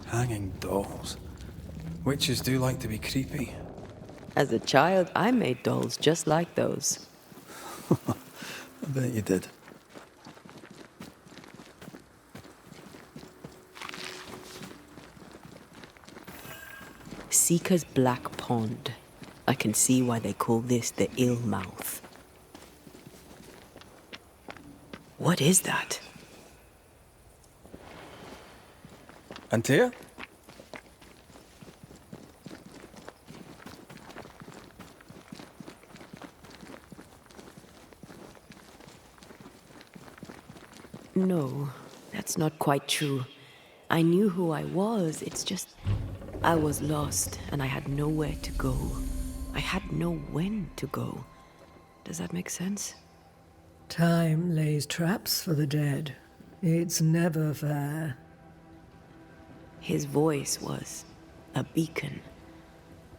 Hanging dolls. Witches do like to be creepy. As a child, I made dolls just like those. I bet you did. Seeker's Black Pond. I can see why they call this the Ill Mouth. What is that? Antea? No, that's not quite true. I knew who I was, it's just... I was lost, and I had nowhere to go. I had no when to go. Does that make sense? Time lays traps for the dead. It's never fair. His voice was a beacon.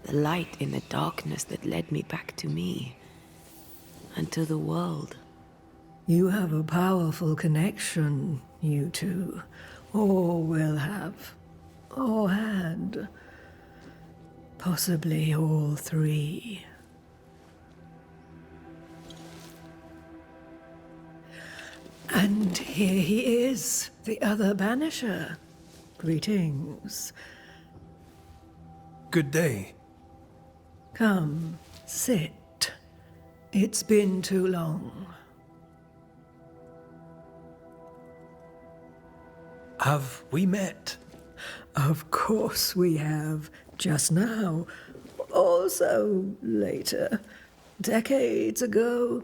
The light in the darkness that led me back to me. And to the world. You have a powerful connection, you two. Or will have. Or had. Possibly all three. And here he is, the other Banisher. Greetings. Good day. Come, sit. It's been too long. Have we met? Of course we have. Just now. Also later. Decades ago.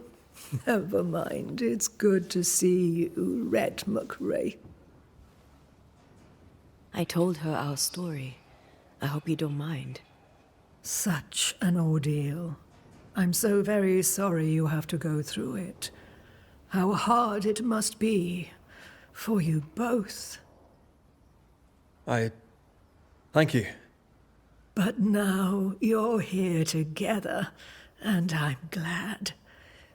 Never mind. It's good to see you, Red McRae. I told her our story. I hope you don't mind. Such an ordeal. I'm so very sorry you have to go through it. How hard it must be for you both. Thank you. But now you're here together, and I'm glad.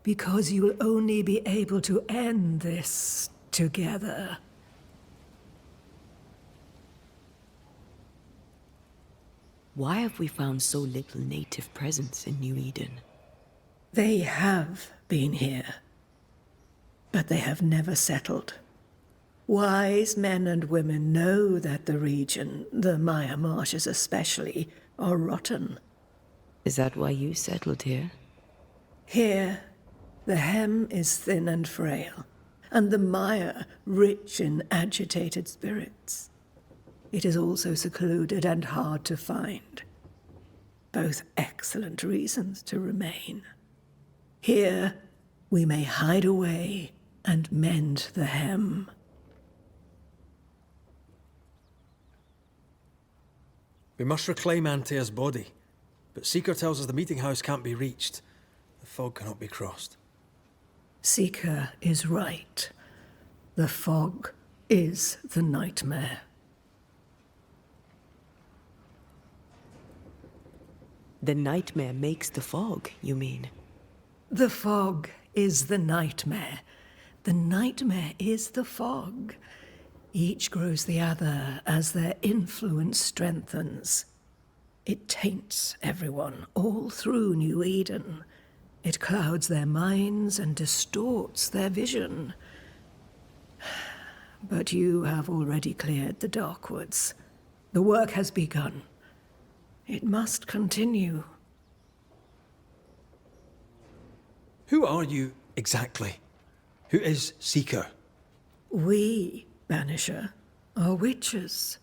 Because you'll only be able to end this together. Why have we found so little native presence in New Eden? They have been here, but they have never settled. Wise men and women know that the region, the Maya Marshes especially, are rotten. Is that why you settled here? Here, the hem is thin and frail, and the Maya rich in agitated spirits. It is also secluded and hard to find. Both excellent reasons to remain. Here, we may hide away and mend the hem. We must reclaim Antea's body, but Seeker tells us the meeting house can't be reached. The fog cannot be crossed. Seeker is right. The fog is the nightmare. The nightmare makes the fog, you mean? The fog is the nightmare. The nightmare is the fog. Each grows the other as their influence strengthens. It taints everyone all through New Eden. It clouds their minds and distorts their vision. But you have already cleared the Darkwoods. The work has begun. It must continue. Who are you exactly? Who is Seeker? We, Banisher, are witches.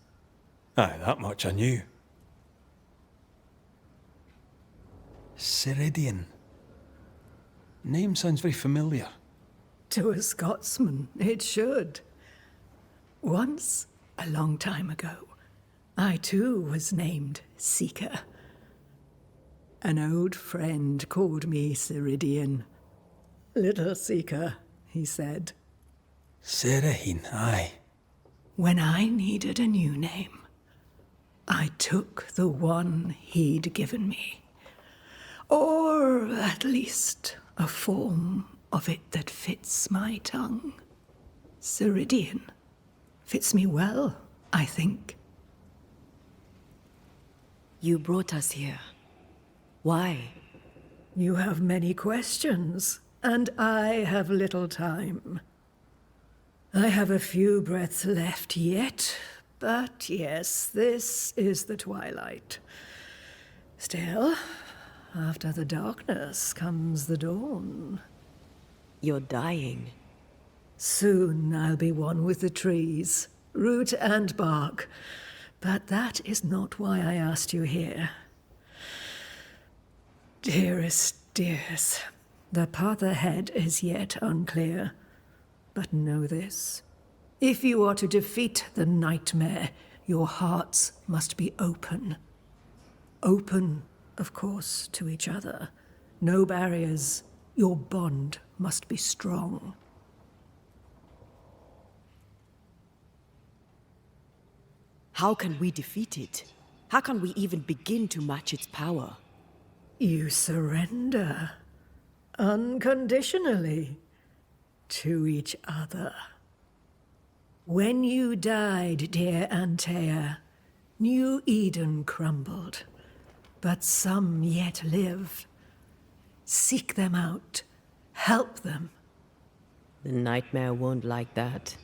Aye, that much I knew. Ceridian. Name sounds very familiar. To a Scotsman, it should. Once, a long time ago, I too was named Seeker. An old friend called me Ceridian. Little Seeker, he said. Ceridian, aye. When I needed a new name, I took the one he'd given me. Or at least a form of it that fits my tongue. Ceridian fits me well, I think. You brought us here. Why? You have many questions, and I have little time. I have a few breaths left yet, but yes, this is the twilight. Still, after the darkness comes the dawn. You're dying. Soon I'll be one with the trees, root and bark. But that is not why I asked you here. Dearest dears, the path ahead is yet unclear. But know this. If you are to defeat the nightmare, your hearts must be open. Open, of course, to each other. No barriers. Your bond must be strong. How can we defeat it? How can we even begin to match its power? You surrender unconditionally to each other. When you died, dear Antea, New Eden crumbled, but some yet live. Seek them out. Help them. The nightmare won't like that.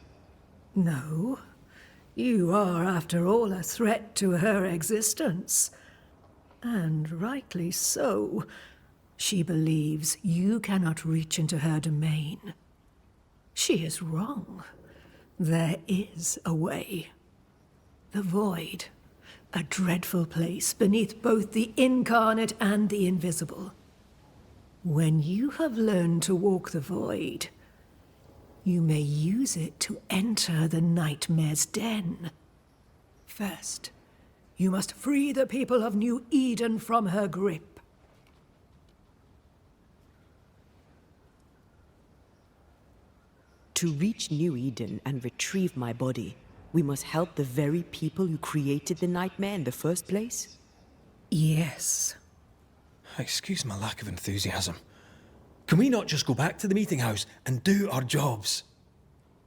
No. You are, after all, a threat to her existence. And rightly so. She believes you cannot reach into her domain. She is wrong. There is a way. The void. A dreadful place beneath both the incarnate and the invisible. When you have learned to walk the void, you may use it to enter the nightmare's den. First, you must free the people of New Eden from her grip. To reach New Eden and retrieve my body, we must help the very people who created the nightmare in the first place? Yes. Excuse my lack of enthusiasm. Can we not just go back to the meeting house and do our jobs?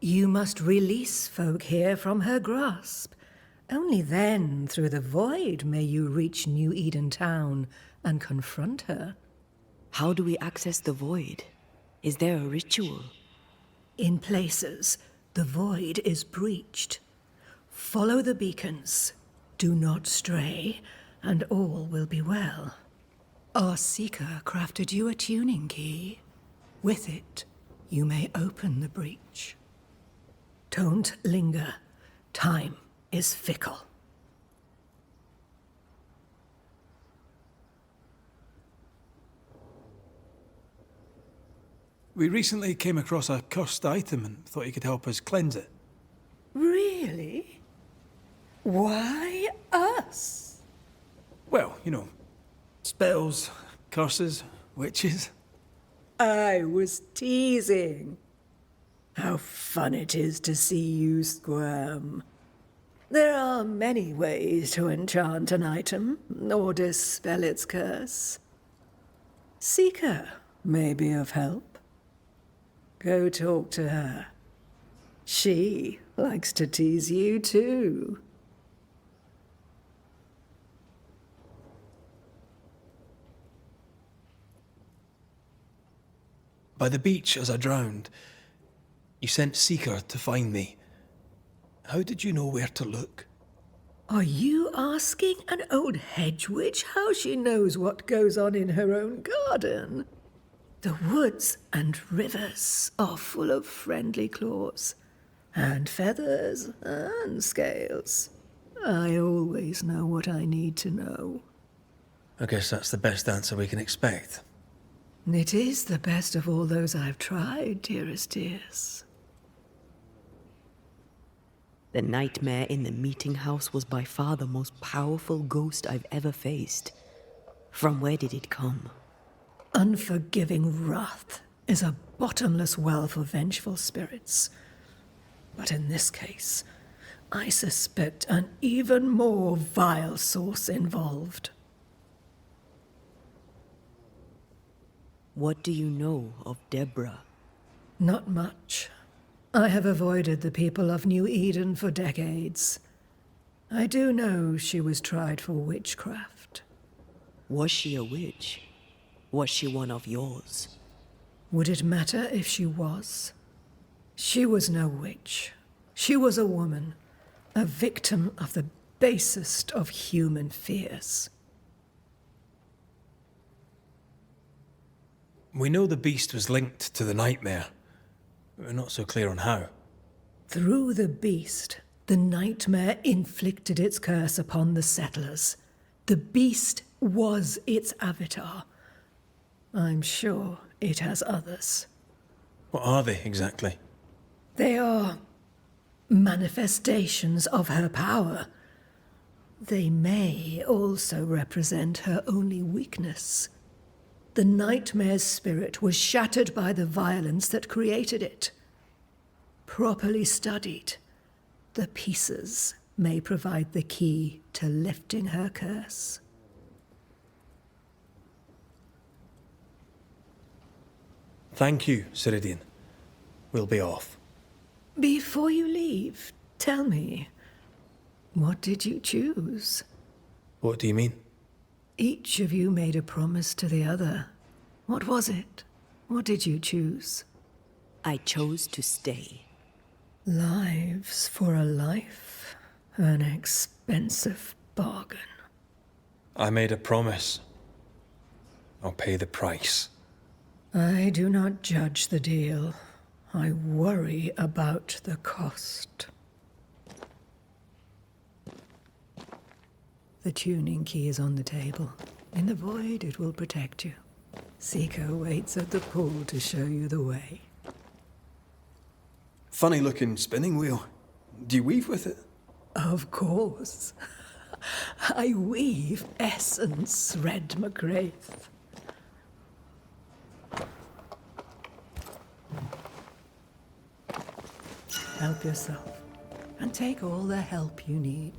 You must release folk here from her grasp. Only then, through the void, may you reach New Eden Town and confront her. How do we access the void? Is there a ritual? In places, the void is breached. Follow the beacons. Do not stray, and all will be well. Our seeker crafted you a tuning key. With it, you may open the breach. Don't linger. Time is fickle. We recently came across a cursed item and thought you could help us cleanse it. Really? Why us? Well, you know, spells, curses, witches. I was teasing. How fun it is to see you squirm. There are many ways to enchant an item, or dispel its curse. Seeker may be of help. Go talk to her. She likes to tease you too. By the beach as I drowned, you sent Seeker to find me. How did you know where to look? Are you asking an old hedge witch how she knows what goes on in her own garden? The woods and rivers are full of friendly claws, and feathers and scales. I always know what I need to know. I guess that's the best answer we can expect. It is the best of all those I've tried, dearest dears. The nightmare in the meeting house was by far the most powerful ghost I've ever faced. From where did it come? Unforgiving wrath is a bottomless well for vengeful spirits. But in this case, I suspect an even more vile source involved. What do you know of Deborah? Not much. I have avoided the people of New Eden for decades. I do know she was tried for witchcraft. Was she a witch? Was she one of yours? Would it matter if she was? She was no witch. She was a woman, a victim of the basest of human fears. We know the beast was linked to the nightmare. We're not so clear on how. Through the beast, the nightmare inflicted its curse upon the settlers. The beast was its avatar. I'm sure it has others. What are they, exactly? They are manifestations of her power. They may also represent her only weakness. The nightmare's spirit was shattered by the violence that created it. Properly studied, the pieces may provide the key to lifting her curse. Thank you, Ceridian. We'll be off. Before you leave, tell me, what did you choose? What do you mean? Each of you made a promise to the other. What was it? What did you choose? I chose to stay. Lives for a life. An expensive bargain. I made a promise. I'll pay the price. I do not judge the deal. I worry about the cost. The tuning key is on the table. In the void, it will protect you. Seeker waits at the pool to show you the way. Funny looking spinning wheel. Do you weave with it? Of course. I weave essence, Red McGrath. Help yourself, and take all the help you need.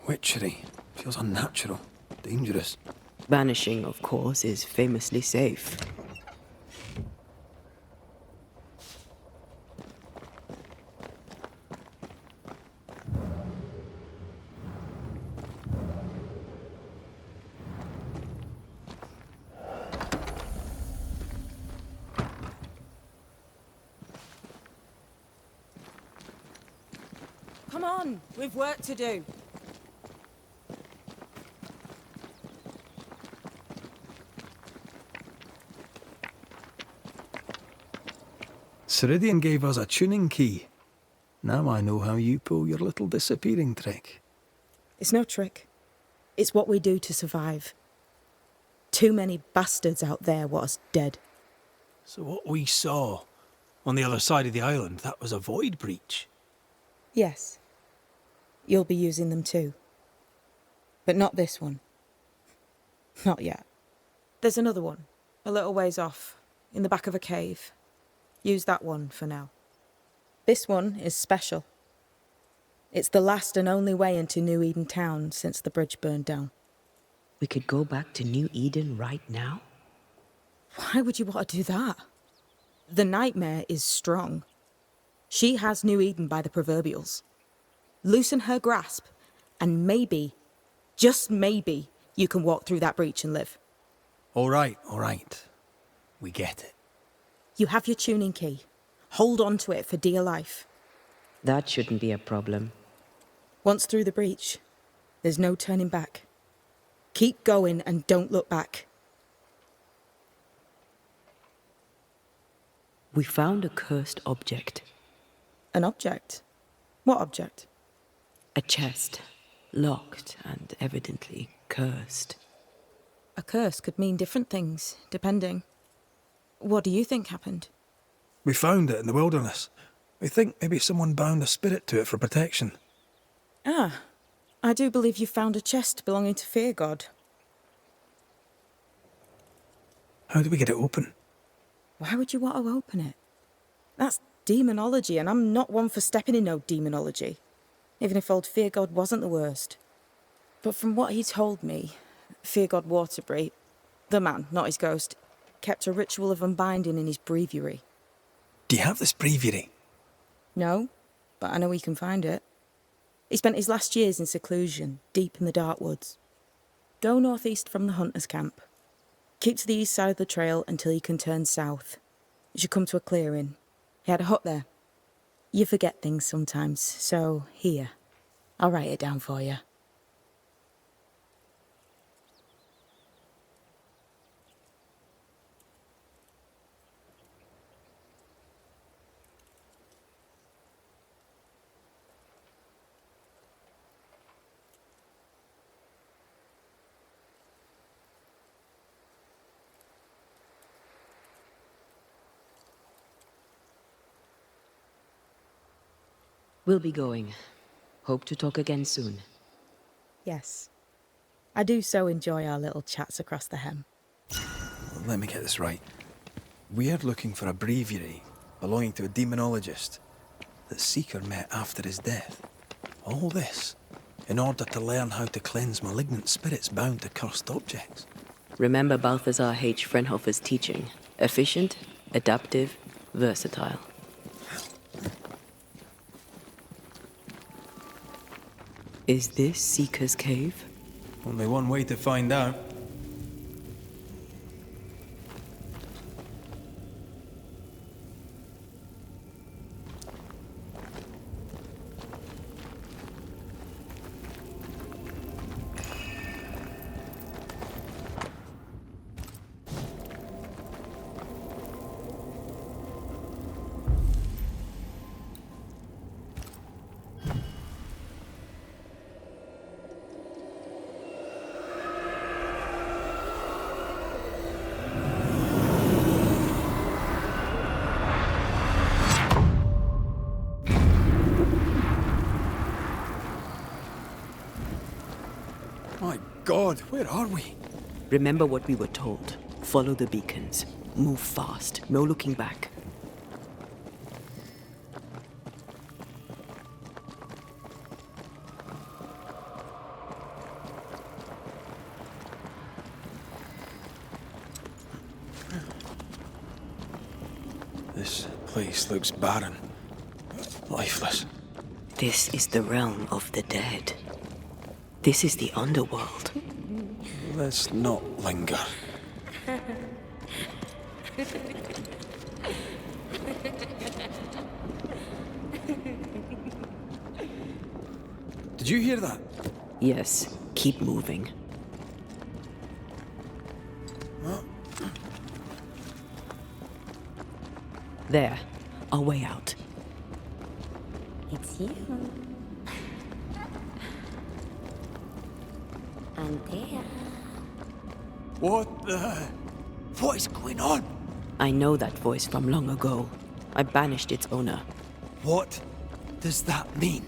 Witchery. Feels unnatural. Dangerous. Banishing, of course, is famously safe. Come on, we've work to do. Ceridian gave us a tuning key. Now I know how you pull your little disappearing trick. It's no trick. It's what we do to survive. Too many bastards out there want us dead. So what we saw on the other side of the island, that was a void breach? Yes. You'll be using them too. But not this one. Not yet. There's another one, a little ways off, in the back of a cave. Use that one for now. This one is special. It's the last and only way into New Eden town since the bridge burned down. We could go back to New Eden right now? Why would you want to do that? The nightmare is strong. She has New Eden by the proverbials. Loosen her grasp, and maybe, just maybe, you can walk through that breach and live. All right. We get it. You have your tuning key. Hold on to it for dear life. That shouldn't be a problem. Once through the breach, there's no turning back. Keep going and don't look back. We found a cursed object. An object? What object? A chest, locked and evidently cursed. A curse could mean different things, depending. What do you think happened? We found it in the wilderness. We think maybe someone bound a spirit to it for protection. Ah, I do believe you found a chest belonging to Fear God. How do we get it open? Why would you want to open it? That's demonology, and I'm not one for stepping in no demonology. Even if old Fear God wasn't the worst. But from what he told me, Fear God Waterbury, the man, not his ghost, kept a ritual of unbinding in his breviary. Do you have this breviary? No, but I know he can find it. He spent his last years in seclusion, deep in the dark woods. Go northeast from the hunter's camp. Keep to the east side of the trail until you can turn south. You should come to a clearing. He had a hut there. You forget things sometimes, so here. I'll write it down for you. We'll be going. Hope to talk again soon. Yes. I do so enjoy our little chats across the hem. Let me get this right. We're looking for a breviary belonging to a demonologist that Seeker met after his death. All this in order to learn how to cleanse malignant spirits bound to cursed objects. Remember Balthazar H. Frenhofer's teaching. Efficient, adaptive, versatile. Is this Seeker's cave? Only one way to find out. My God, where are we? Remember what we were told. Follow the beacons. Move fast. No looking back. This place looks barren. Lifeless. This is the realm of the dead. This is the underworld. Let's not linger. Did you hear that? Yes, keep moving. There, our way out. It's you. Antea. What is going on? I know that voice from long ago. I banished its owner. What does that mean?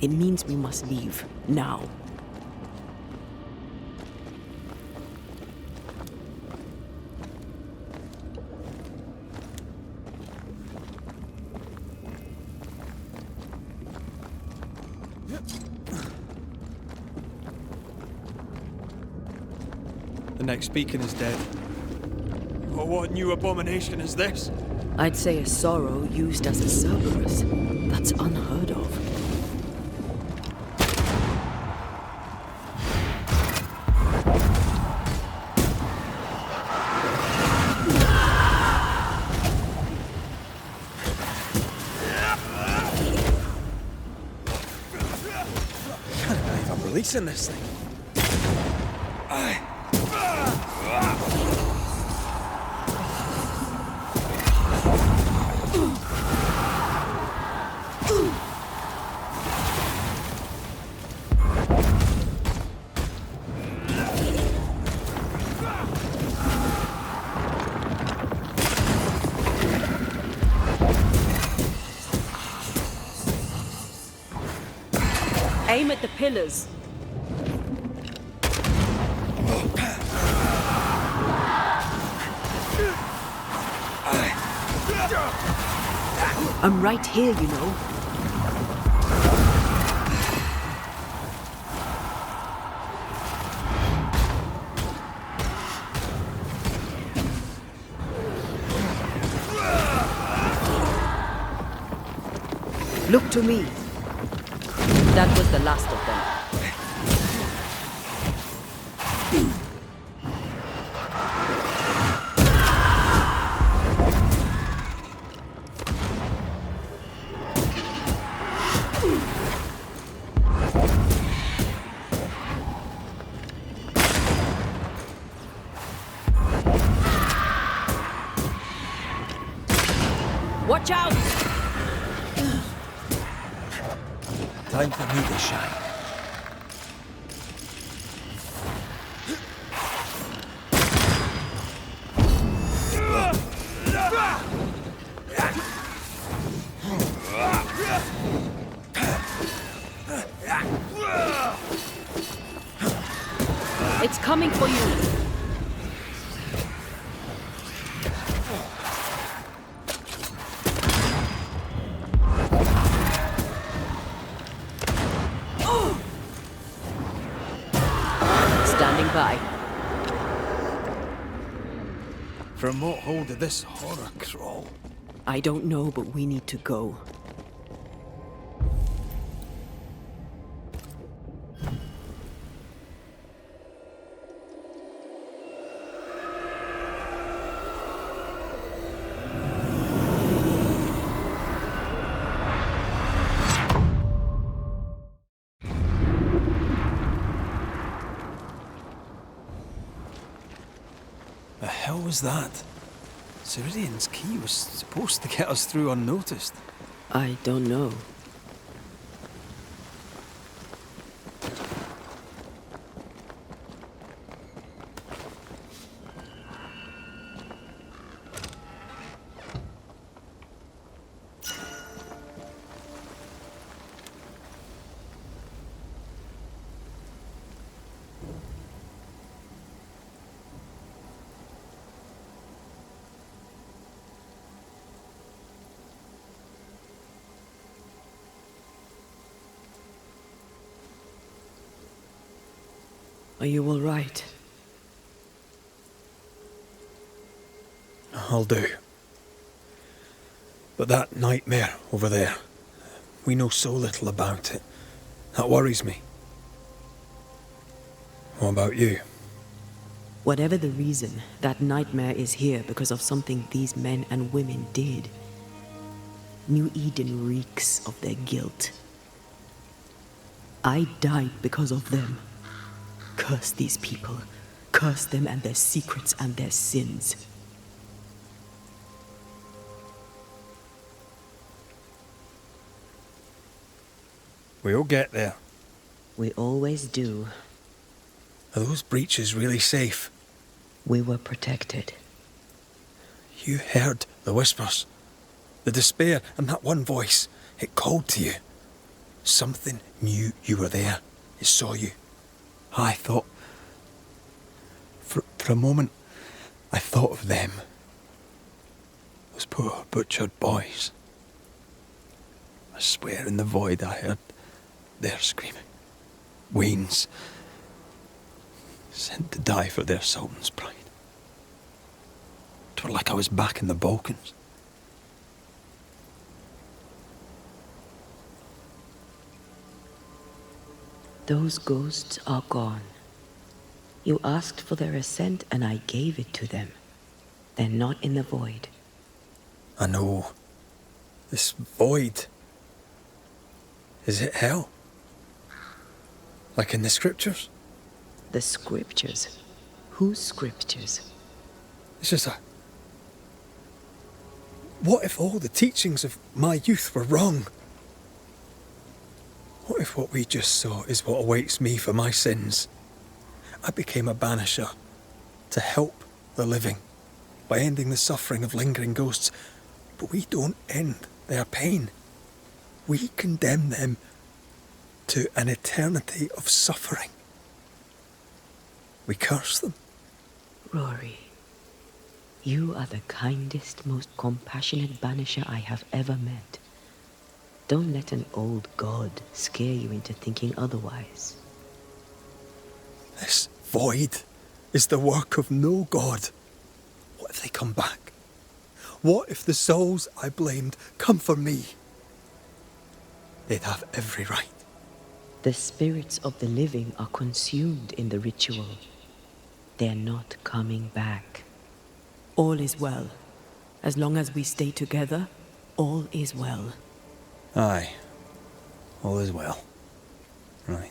It means we must leave, now. The next beacon is dead. Oh, what new abomination is this? I'd say a sorrow used as a Cerberus. That's unheard of. Can't believe I'm releasing this thing. Aim at the pillars. I'm right here, you know. Look to me. That was the last of them. Watch out! Time for me to shine. It's coming for you. Standing by. From what hole did this horror crawl? I don't know, but we need to go. The hell was that? Ceridian's key was supposed to get us through unnoticed. I don't know. Are you all right? I'll do. But that nightmare over there, we know so little about it. That worries me. What about you? Whatever the reason, that nightmare is here because of something these men and women did. New Eden reeks of their guilt. I died because of them. Curse these people. Curse them and their secrets and their sins. We'll get there. We always do. Are those breaches really safe? We were protected. You heard the whispers, the despair, and that one voice. It called to you. Something knew you were there. It saw you. I thought... For a moment, I thought of them. Those poor butchered boys. I swear in the void I heard their screaming. Wains. Sent to die for their sultan's pride. 'Twere like I was back in the Balkans. Those ghosts are gone. You asked for their ascent and I gave it to them. They're not in the void. I know. This void. Is it hell? Like in the scriptures? The scriptures? Whose scriptures? It's just a... What if all the teachings of my youth were wrong? What if what we just saw is what awaits me for my sins? I became a banisher to help the living by ending the suffering of lingering ghosts. But we don't end their pain. We condemn them to an eternity of suffering. We curse them. Rory, You are the kindest, most compassionate banisher I have ever met. Don't let an old god scare you into thinking otherwise. This void is the work of no god. What if they come back? What if the souls I blamed come for me? They'd have every right. The spirits of the living are consumed in the ritual. They're not coming back. All is well. As long as we stay together, all is well. Aye. All is well. Right.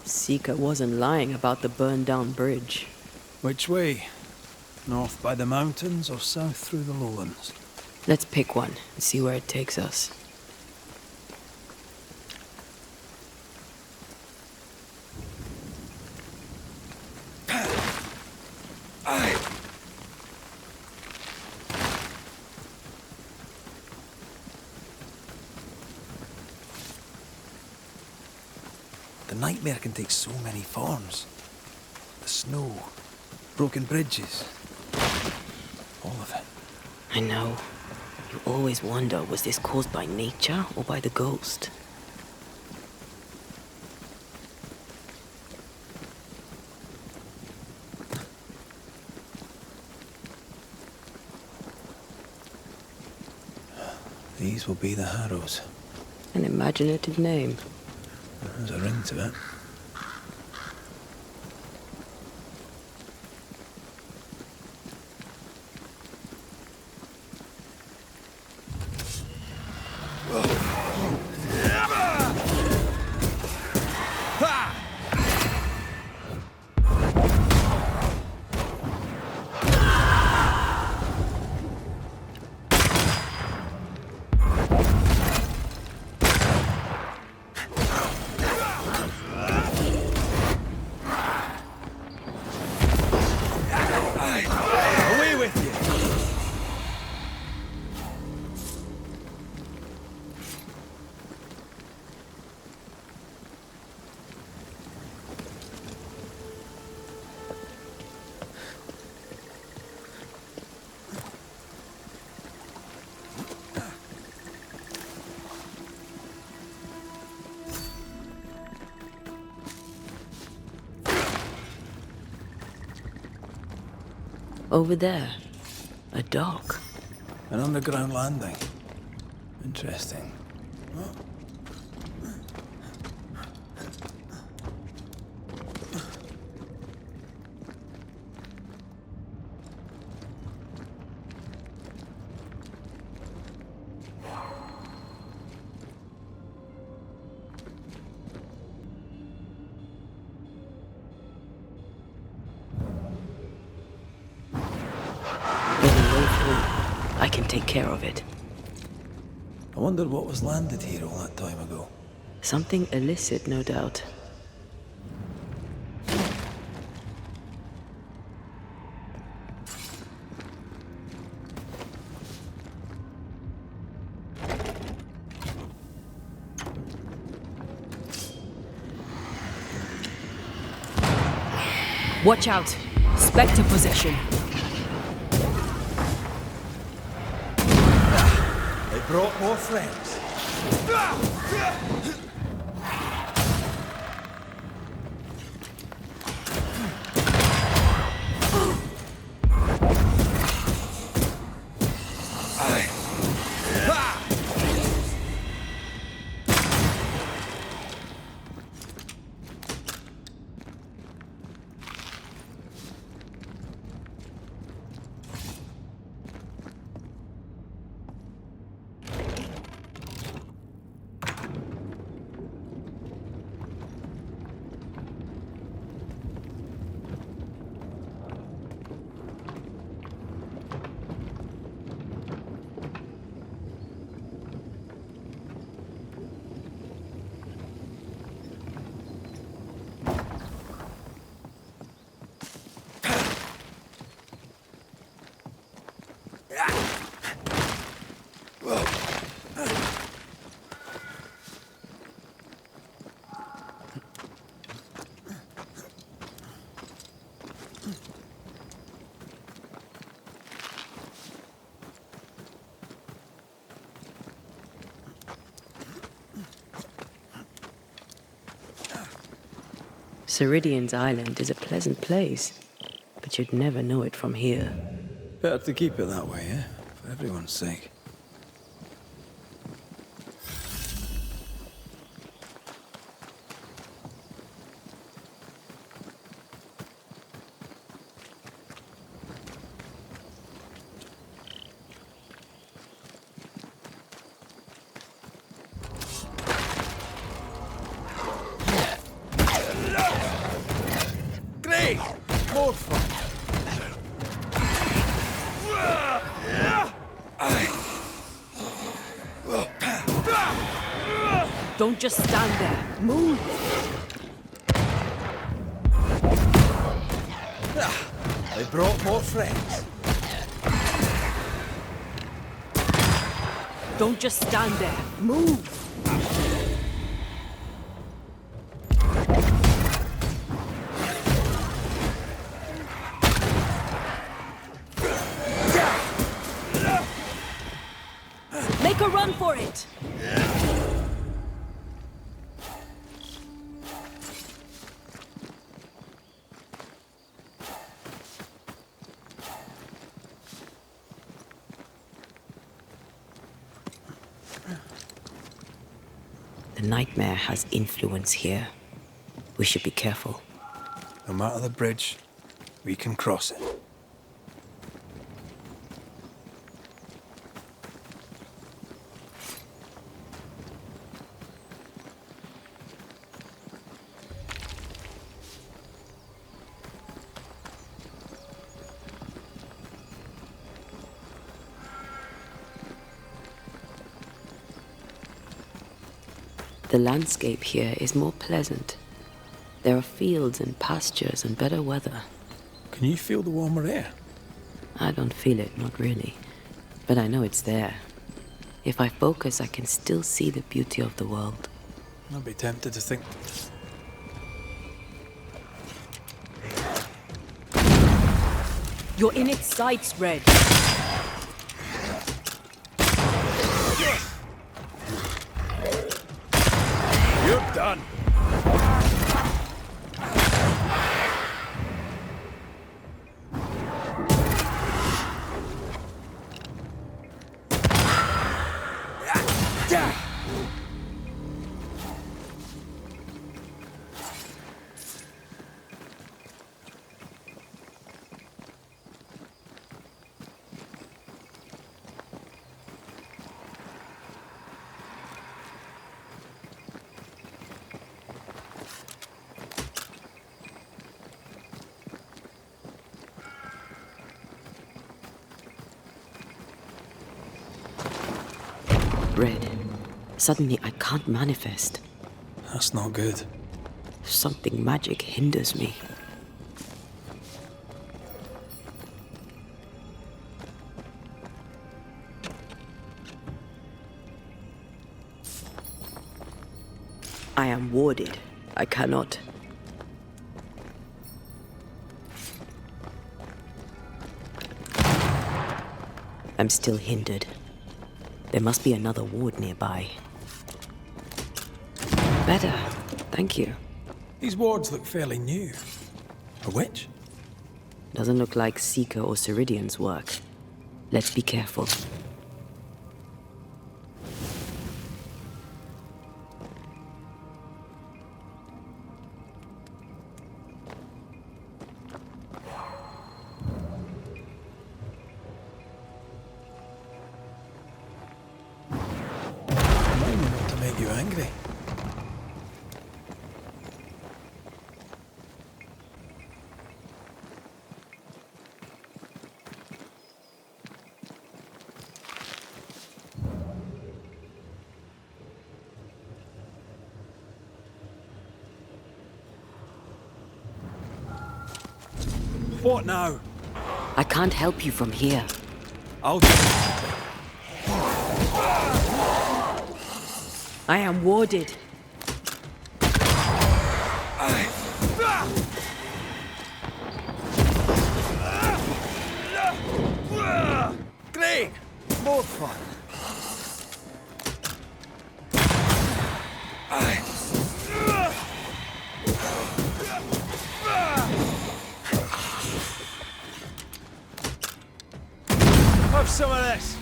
Seeker wasn't lying about the burned-down bridge. Which way? North by the mountains or south through the lowlands? Let's pick one and see where it takes us. The nightmare can take so many forms. The snow, broken bridges, all of it. I know. You always wonder, was this caused by nature or by the ghost? These will be the Harrows. An imaginative name. There's a ring to it. Away with you! Over there. A dock. An underground landing. Interesting. There's a way through. I can take care of it. I wondered what was landed here all that time ago. Something illicit, no doubt. Watch out! Spectre possession. They brought more friends. Ceridian's island is a pleasant place, but you'd never know it from here. Better to keep it that way, eh? For everyone's sake. Great! More fun! Don't just stand there. Move! They brought more friends. Don't just stand there. Move! Make a run for it! The nightmare has influence here. We should be careful. No matter the bridge, we can cross it. The landscape here is more pleasant. There are fields and pastures and better weather. Can you feel the warmer air? I don't feel it, not really. But I know it's there. If I focus, I can still see the beauty of the world. I'd be tempted to think... You're in its sights, Red. You're done! Red. Suddenly I can't manifest. That's not good. Something magic hinders me. I am warded. I cannot. I'm still hindered. There must be another ward nearby. Better. Thank you. These wards look fairly new. A witch? Doesn't look like Seeker or Ceridian's work. Let's be careful. Remind me not to make you angry. What now? I can't help you from here. I'll do it. I am warded. Great! More fun. some of this!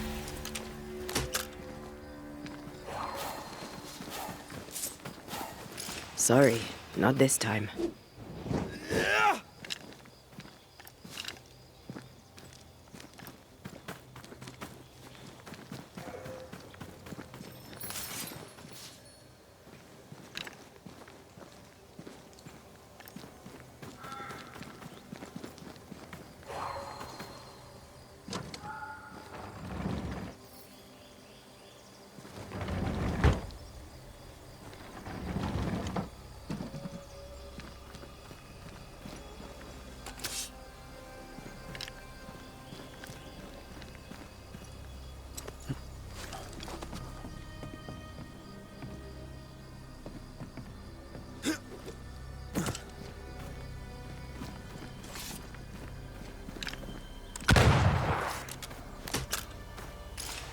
Sorry, not this time.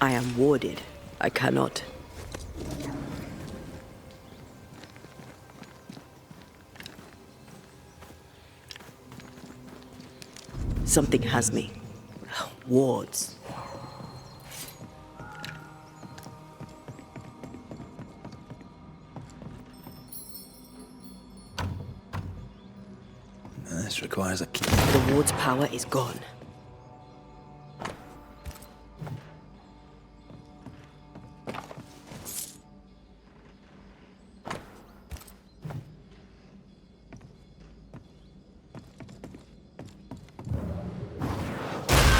I am warded. I cannot. Something has me. Wards. This requires a key. The ward's power is gone.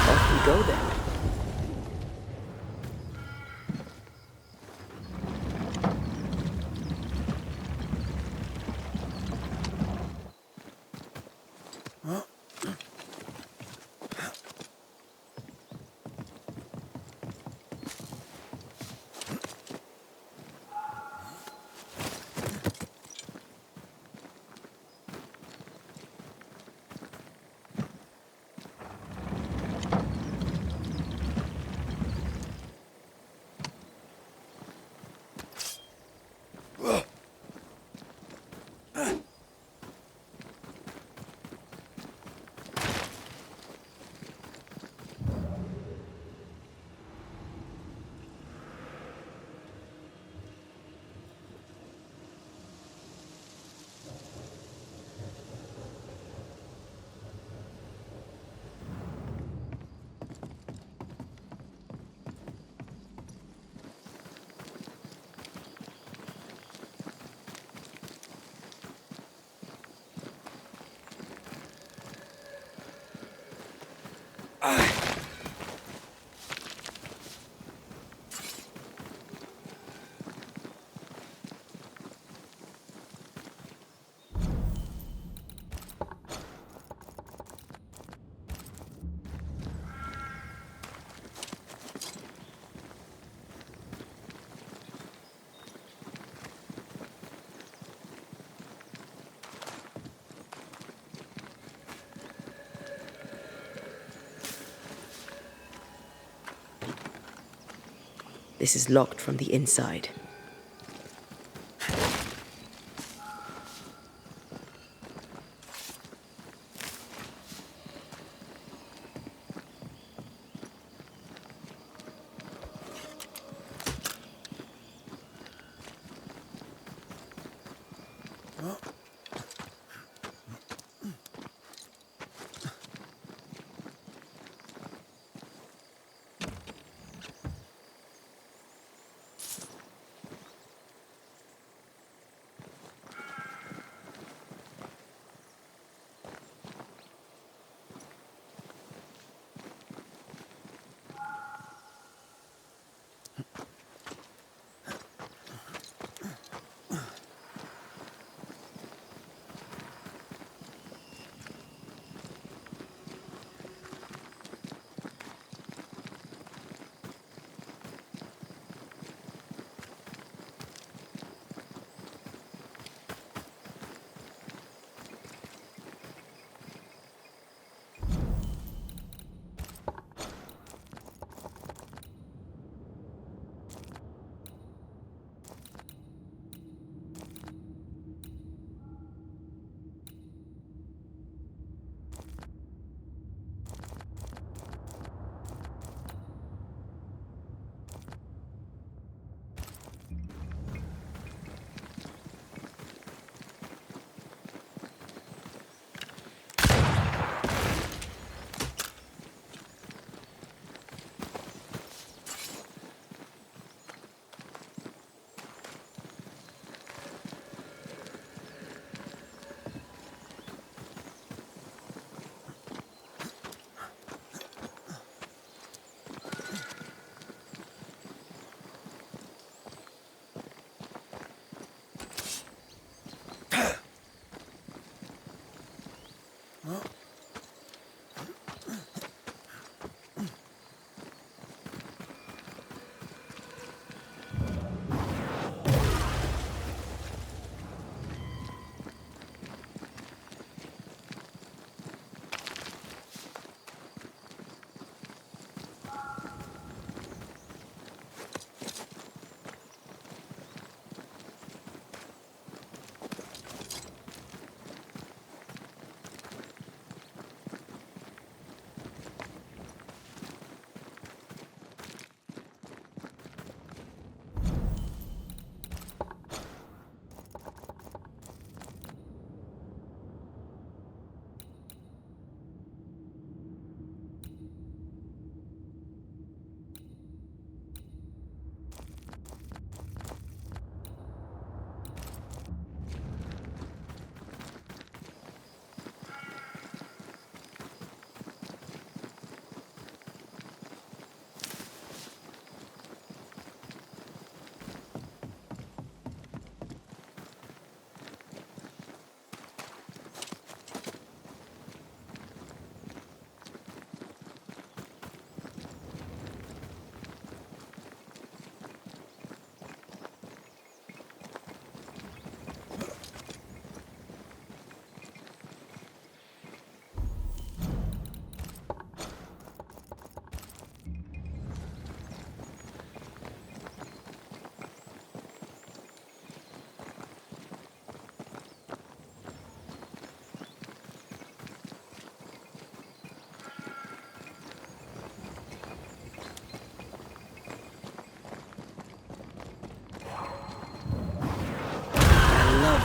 Off we go then. This is locked from the inside.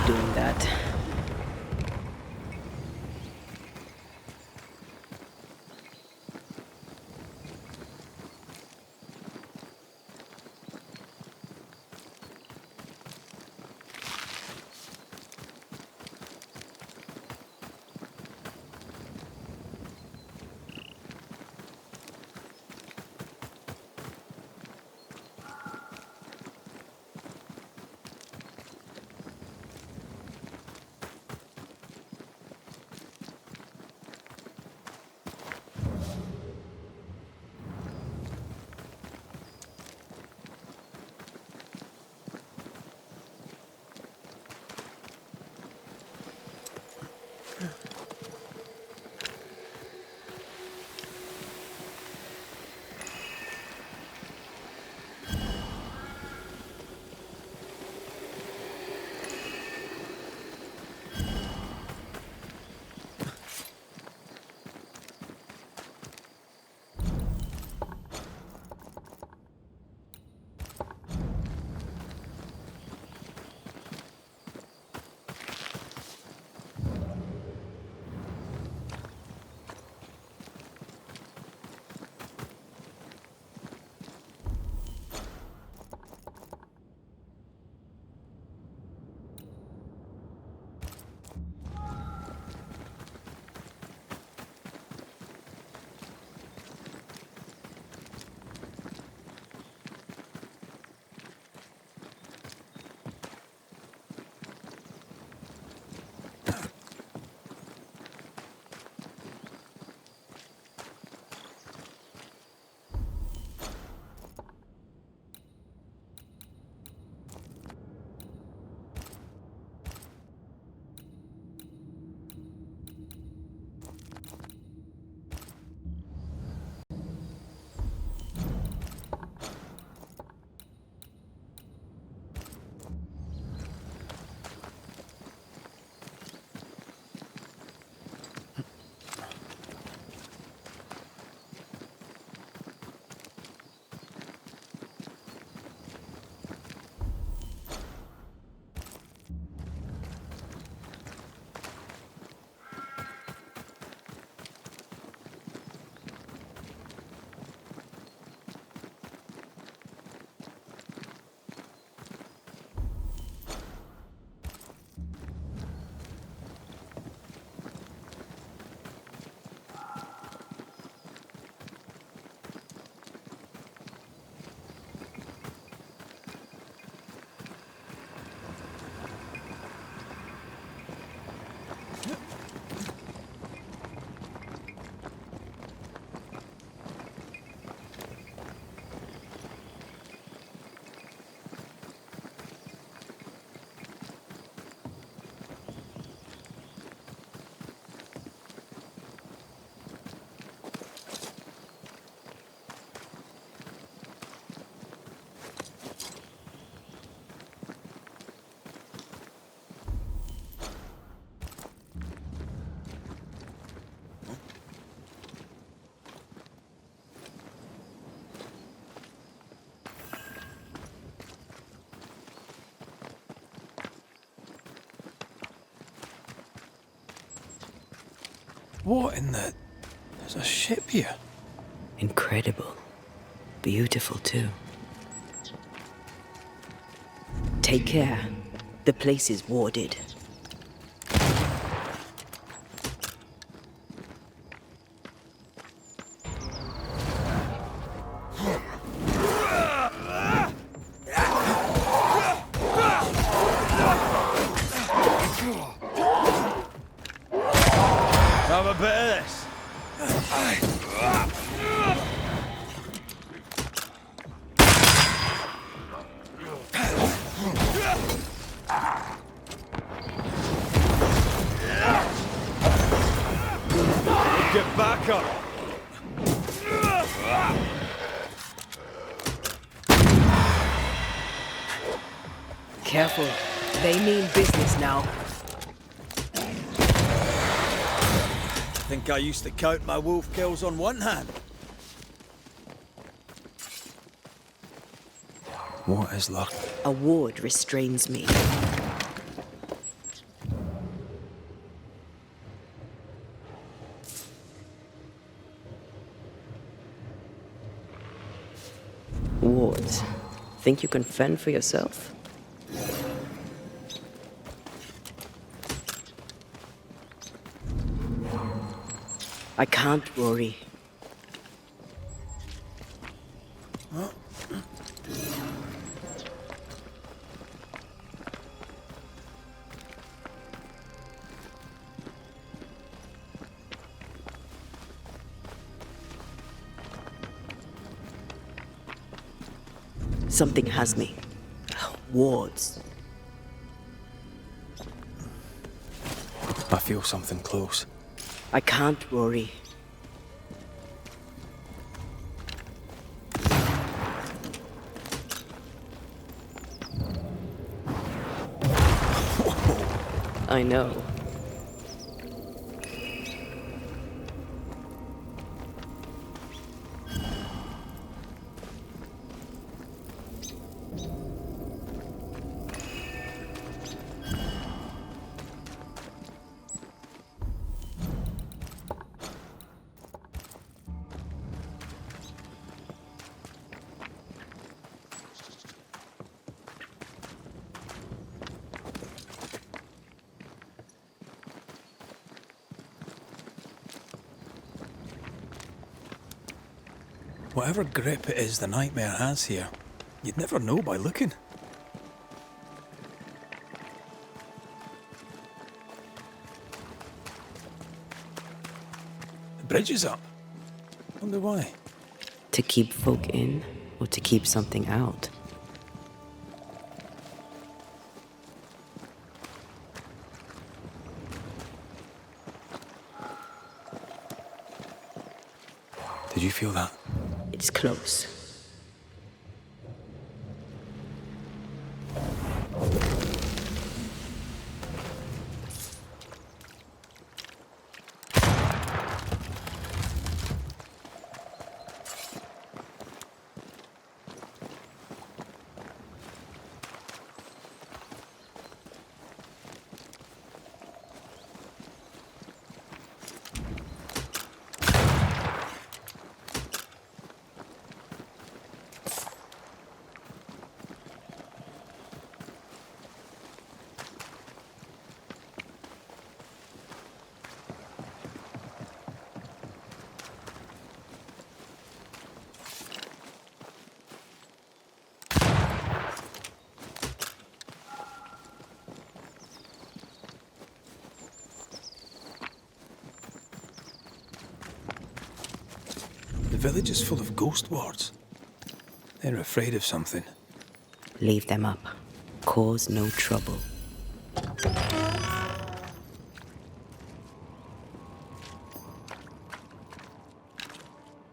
doing that. What in the... There's a ship here. Incredible. Beautiful, too. Take care. The place is warded. Have a bit of this. Get back up. Careful. They mean business now. Think I used to count my wolf kills on one hand. What is luck? A ward restrains me. Think you can fend for yourself? I can't, Rory. Something has me. Wards. I feel something close. I can't, Rory. I know. Whatever grip it is the nightmare has here, you'd never know by looking. The bridge is up. Wonder why. To keep folk in, or to keep something out? Did you feel that? It's close. The village is full of ghost wards. They're afraid of something. Leave them up. Cause no trouble.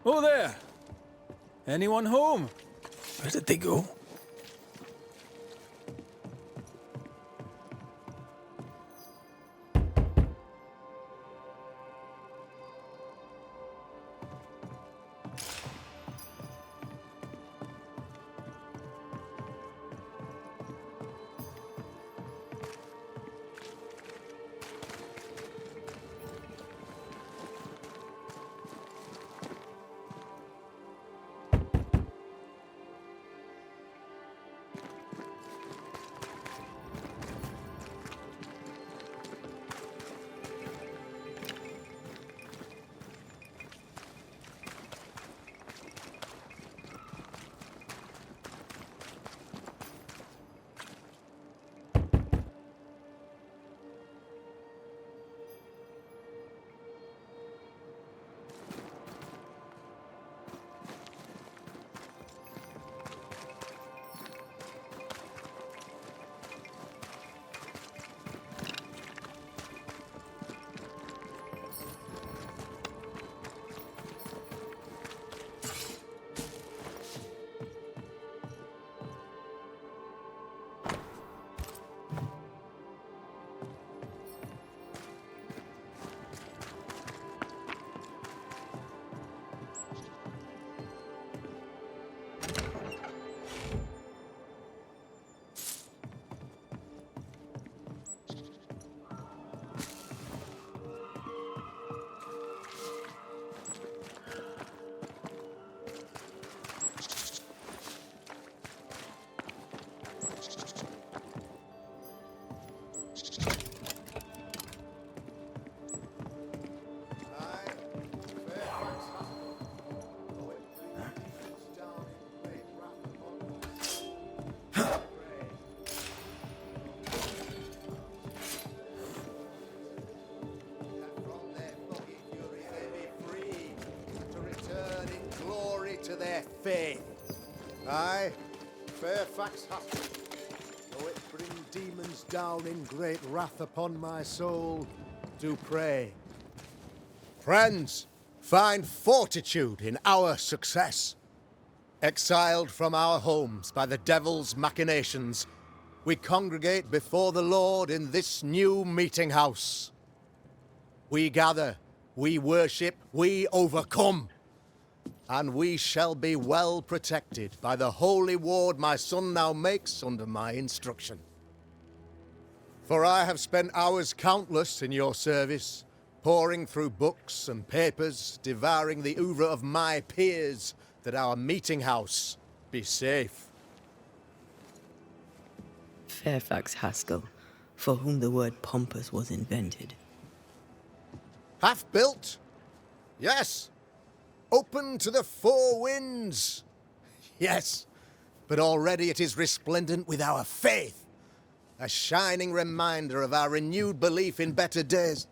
Oh there! Anyone home? Where did they go? To their faith. Aye, Fairfax hath, though it bring demons down in great wrath upon my soul, do pray. Friends, find fortitude in our success. Exiled from our homes by the devil's machinations, we congregate before the Lord in this new meeting house. We gather, we worship, we overcome. And we shall be well protected by the holy ward my son now makes under my instruction. For I have spent hours countless in your service, poring through books and papers, devouring the oeuvre of my peers, that our meeting house be safe. Fairfax Haskell, for whom the word pompous was invented. Half built? Yes. Open to the four winds. Yes, but already it is resplendent with our faith. A shining reminder of our renewed belief in better days.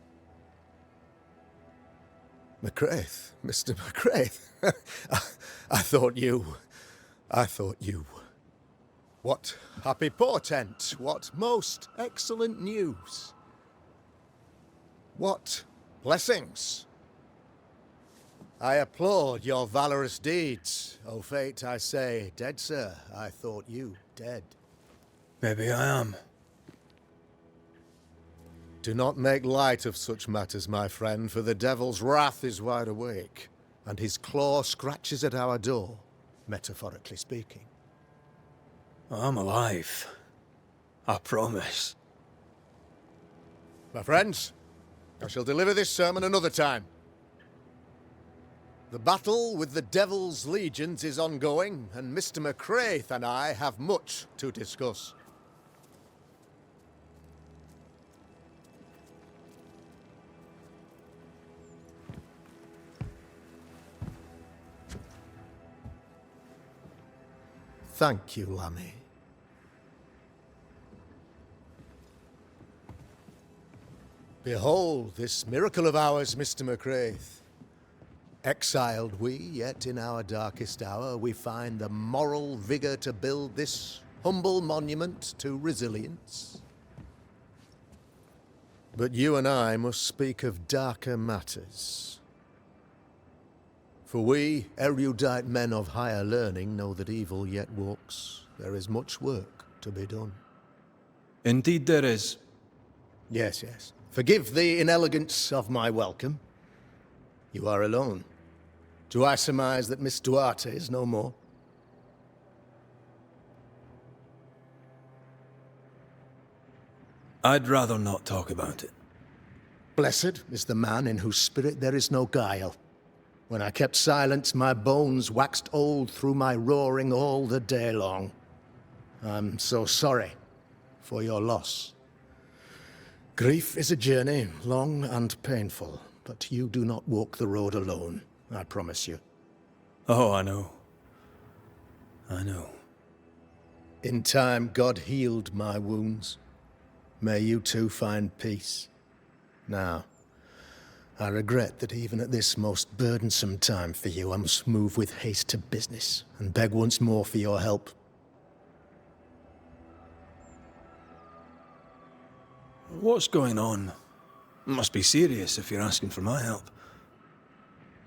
McCraith, Mr. McCraith. I thought you. What happy portent, what most excellent news. What blessings. I applaud your valorous deeds. O fate, I say, dead sir, I thought you dead. Maybe I am. Do not make light of such matters, my friend, for the devil's wrath is wide awake, and his claw scratches at our door, metaphorically speaking. I'm alive. I promise. My friends, I shall deliver this sermon another time. The battle with the Devil's legions is ongoing, and Mr. McCraith and I have much to discuss. Thank you, Lammy. Behold this miracle of ours, Mr. McCraith. Exiled we, yet in our darkest hour we find the moral vigor to build this humble monument to resilience. But you and I must speak of darker matters. For we, erudite men of higher learning, know that evil yet walks. There is much work to be done. Indeed there is. Yes, yes. Forgive the inelegance of my welcome. You are alone. Do I surmise that Miss Duarte is no more? I'd rather not talk about it. Blessed is the man in whose spirit there is no guile. When I kept silence, my bones waxed old through my roaring all the day long. I'm so sorry for your loss. Grief is a journey, long and painful, but you do not walk the road alone, I promise you. Oh, I know. I know. In time, God healed my wounds. May you too find peace. Now, I regret that even at this most burdensome time for you, I must move with haste to business and beg once more for your help. What's going on? Must be serious if you're asking for my help.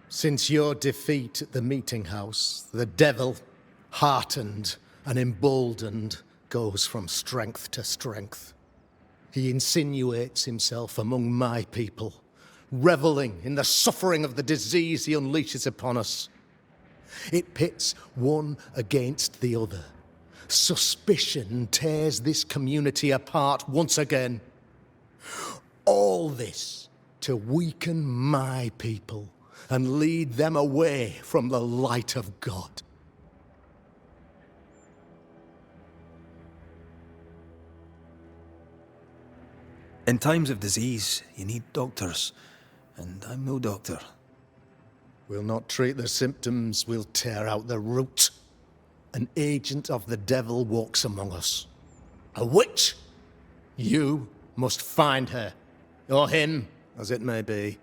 Since your defeat at the meeting house, the devil, heartened and emboldened, goes from strength to strength. He insinuates himself among my people, reveling in the suffering of the disease he unleashes upon us. It pits one against the other. Suspicion tears this community apart once again. All this to weaken my people and lead them away from the light of God. In times of disease, you need doctors, and I'm no doctor. We'll not treat the symptoms, we'll tear out the root. An agent of the devil walks among us. A witch! You must find her. Or him, as it may be.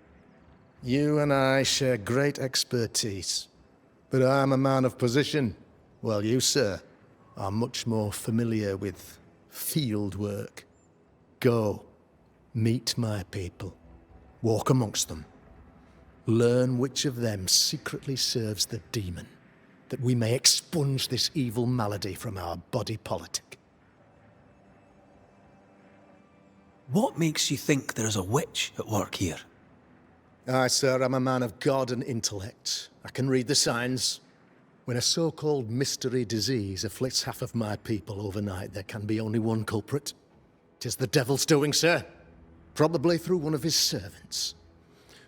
You and I share great expertise. But I'm a man of position, while you, sir, are much more familiar with field work. Go, meet my people. Walk amongst them. Learn which of them secretly serves the demon, that we may expunge this evil malady from our body politic. What makes you think there's a witch at work here? Aye, sir, I'm a man of God and intellect. I can read the signs. When a so-called mystery disease afflicts half of my people overnight, there can be only one culprit. 'Tis the devil's doing, sir. Probably through one of his servants.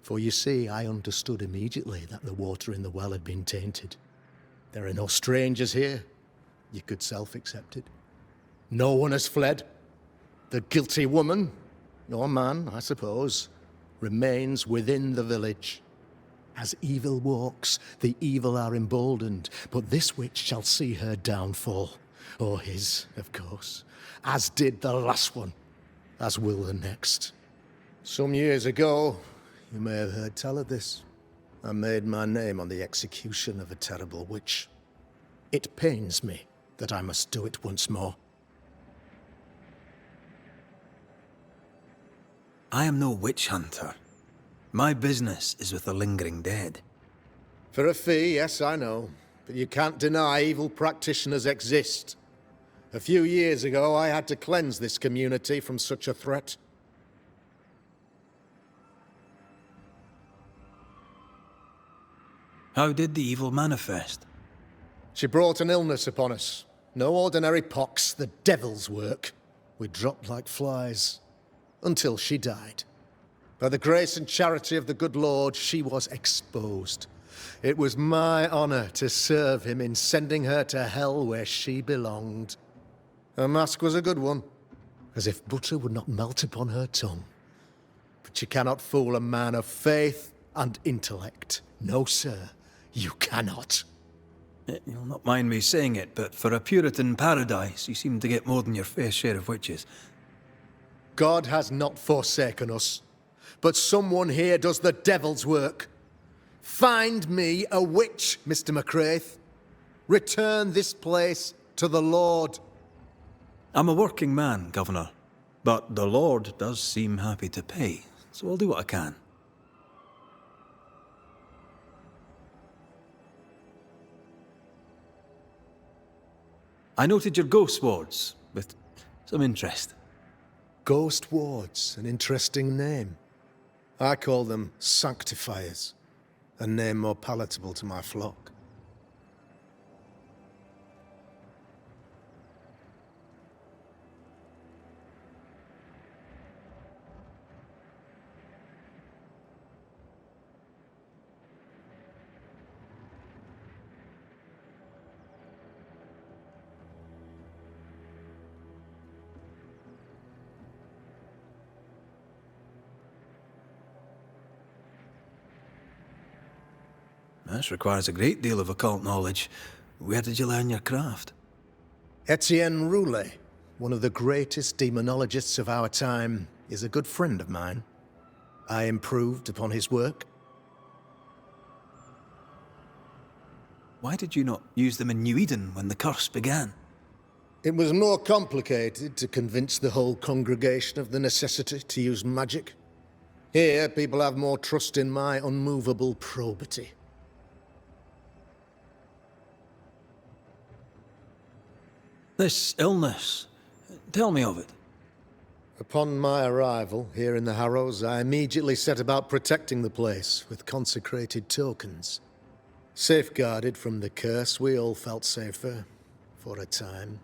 For you see, I understood immediately that the water in the well had been tainted. There are no strangers here. You could self-accept it. No one has fled. The guilty woman, or man, I suppose, remains within the village. As evil walks, the evil are emboldened, but this witch shall see her downfall. Or his, of course. As did the last one. As will the next. Some years ago, you may have heard tell of this. I made my name on the execution of a terrible witch. It pains me that I must do it once more. I am no witch hunter. My business is with the lingering dead. For a fee, yes, I know. But you can't deny evil practitioners exist. A few years ago, I had to cleanse this community from such a threat. How did the evil manifest? She brought an illness upon us. No ordinary pox, the devil's work. We dropped like flies. Until she died. By the grace and charity of the good Lord, she was exposed. It was my honor to serve him in sending her to hell where she belonged. Her mask was a good one, as if butter would not melt upon her tongue. But you cannot fool a man of faith and intellect. No, sir, you cannot. You'll not mind me saying it, but for a Puritan paradise, you seem to get more than your fair share of witches. God has not forsaken us, but someone here does the devil's work. Find me a witch, Mr. McRaith. Return this place to the Lord. I'm a working man, Governor, but the Lord does seem happy to pay, so I'll do what I can. I noted your ghost wards with some interest. Ghost wards, an interesting name. I call them sanctifiers, a name more palatable to my flock. This requires a great deal of occult knowledge. Where did you learn your craft? Etienne Roulet, one of the greatest demonologists of our time, is a good friend of mine. I improved upon his work. Why did you not use them in New Eden when the curse began? It was more complicated to convince the whole congregation of the necessity to use magic. Here, people have more trust in my unmovable probity. This illness, tell me of it. Upon my arrival here in the Harrows, I immediately set about protecting the place with consecrated tokens. Safeguarded from the curse, we all felt safer, for a time.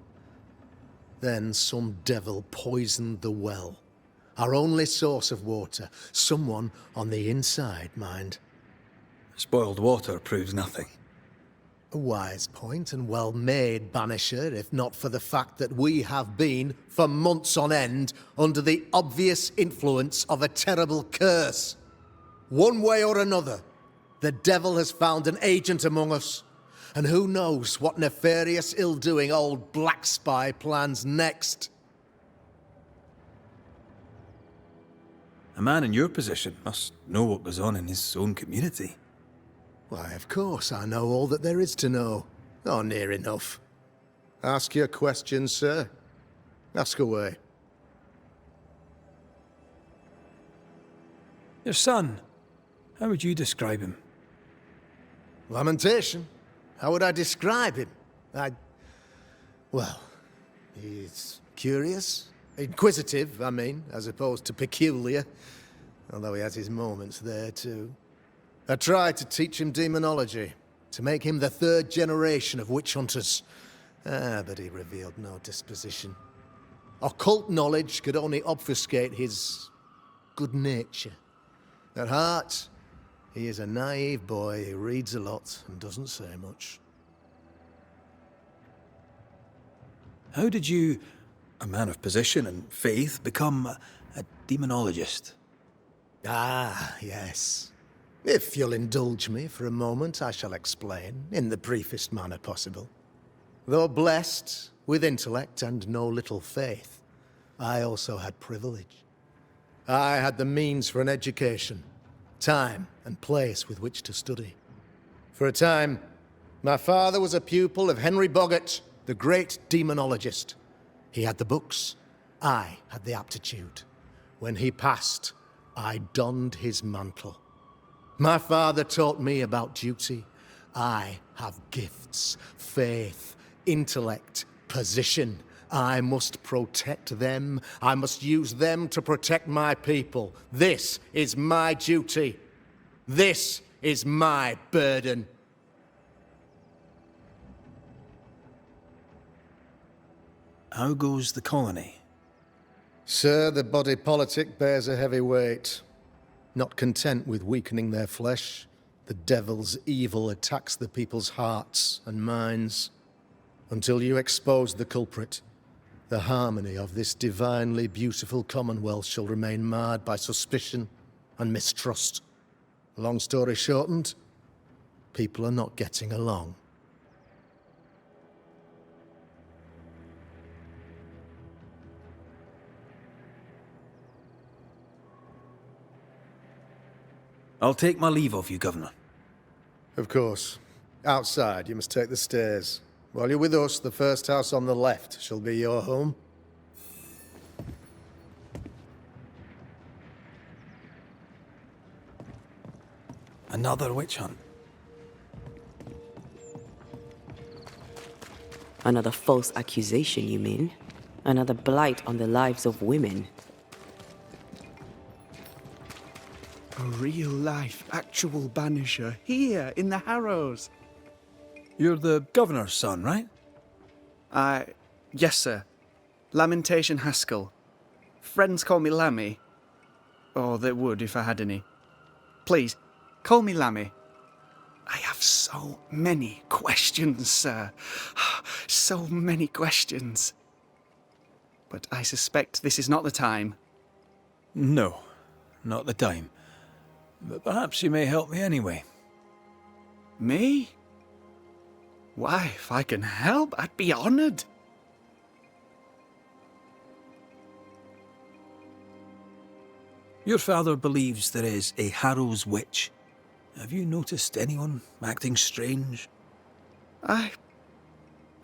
Then some devil poisoned the well, our only source of water. Someone on the inside, mind. Spoiled water proves nothing. A wise point and well made, Banisher, if not for the fact that we have been, for months on end, under the obvious influence of a terrible curse. One way or another, the devil has found an agent among us, and who knows what nefarious ill-doing old Black Spy plans next. A man in your position must know what goes on in his own community. Why, of course, I know all that there is to know. Or near enough. Ask your questions, sir. Ask away. Your son, how would you describe him? Lamentation? How would I describe him? Well, he's curious. Inquisitive, I mean, as opposed to peculiar. Although he has his moments there, too. I tried to teach him demonology, to make him the third generation of witch hunters. But he revealed no disposition. Occult knowledge could only obfuscate his good nature. At heart, he is a naive boy who reads a lot and doesn't say much. How did you, a man of position and faith, become a demonologist? Ah, yes. If you'll indulge me for a moment, I shall explain, in the briefest manner possible. Though blessed with intellect and no little faith, I also had privilege. I had the means for an education, time and place with which to study. For a time, my father was a pupil of Henry Boggart, the great demonologist. He had the books, I had the aptitude. When he passed, I donned his mantle. My father taught me about duty. I have gifts, faith, intellect, position. I must protect them. I must use them to protect my people. This is my duty. This is my burden. How goes the colony? Sir, the body politic bears a heavy weight. Not content with weakening their flesh, the devil's evil attacks the people's hearts and minds. Until you expose the culprit, the harmony of this divinely beautiful commonwealth shall remain marred by suspicion and mistrust. Long story shortened, people are not getting along. I'll take my leave of you, Governor. Of course. Outside, you must take the stairs. While you're with us, the first house on the left shall be your home. Another witch hunt. Another false accusation, you mean? Another blight on the lives of women. A real-life, actual Banisher, here in the Harrows. You're the Governor's son, right? Yes, sir. Lamentation Haskell. Friends call me Lammy. Or they would if I had any. Please, call me Lammy. I have so many questions, sir. So many questions. But I suspect this is not the time. No, not the time. But perhaps you may help me anyway. Me? Why, if I can help, I'd be honoured. Your father believes there is a Harrow's witch. Have you noticed anyone acting strange? I'd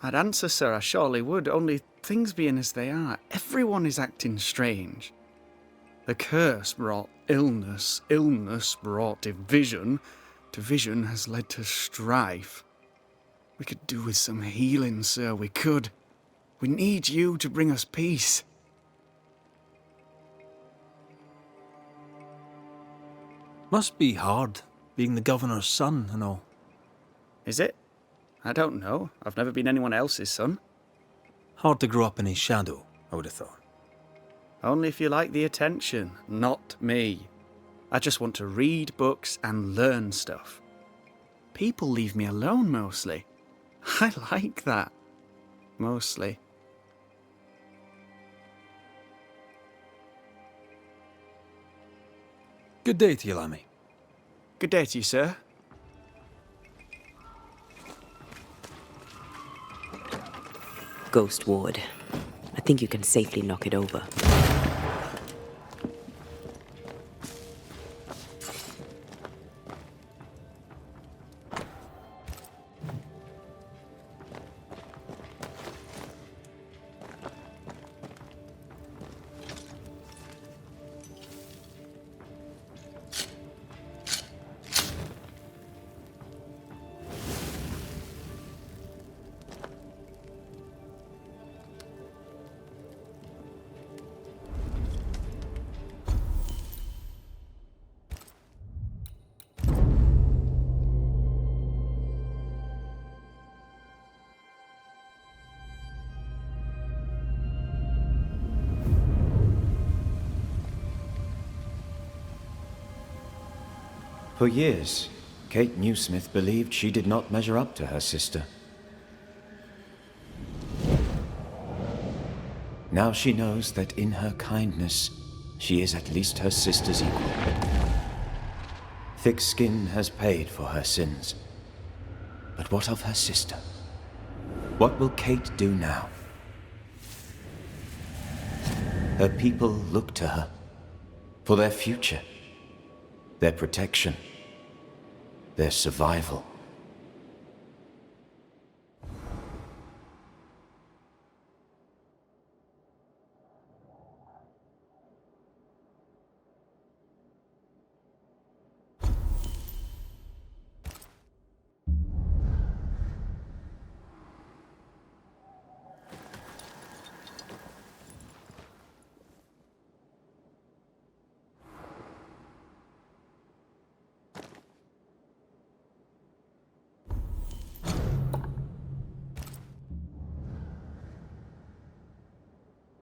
answer, sir, I surely would, only things being as they are, everyone is acting strange. The curse brought illness, illness brought division, division has led to strife. We could do with some healing, sir, we could. We need you to bring us peace. Must be hard, being the Governor's son and all. Is it? I don't know. I've never been anyone else's son. Hard to grow up in his shadow, I would have thought. Only if you like the attention, not me. I just want to read books and learn stuff. People leave me alone mostly. I like that. Mostly. Good day to you, Lammy. Good day to you, sir. Ghost Ward. I think you can safely knock it over. For years, Kate Newsmith believed she did not measure up to her sister. Now she knows that in her kindness, she is at least her sister's equal. Thick skin has paid for her sins. But what of her sister? What will Kate do now? Her people look to her for their future, their protection, their survival.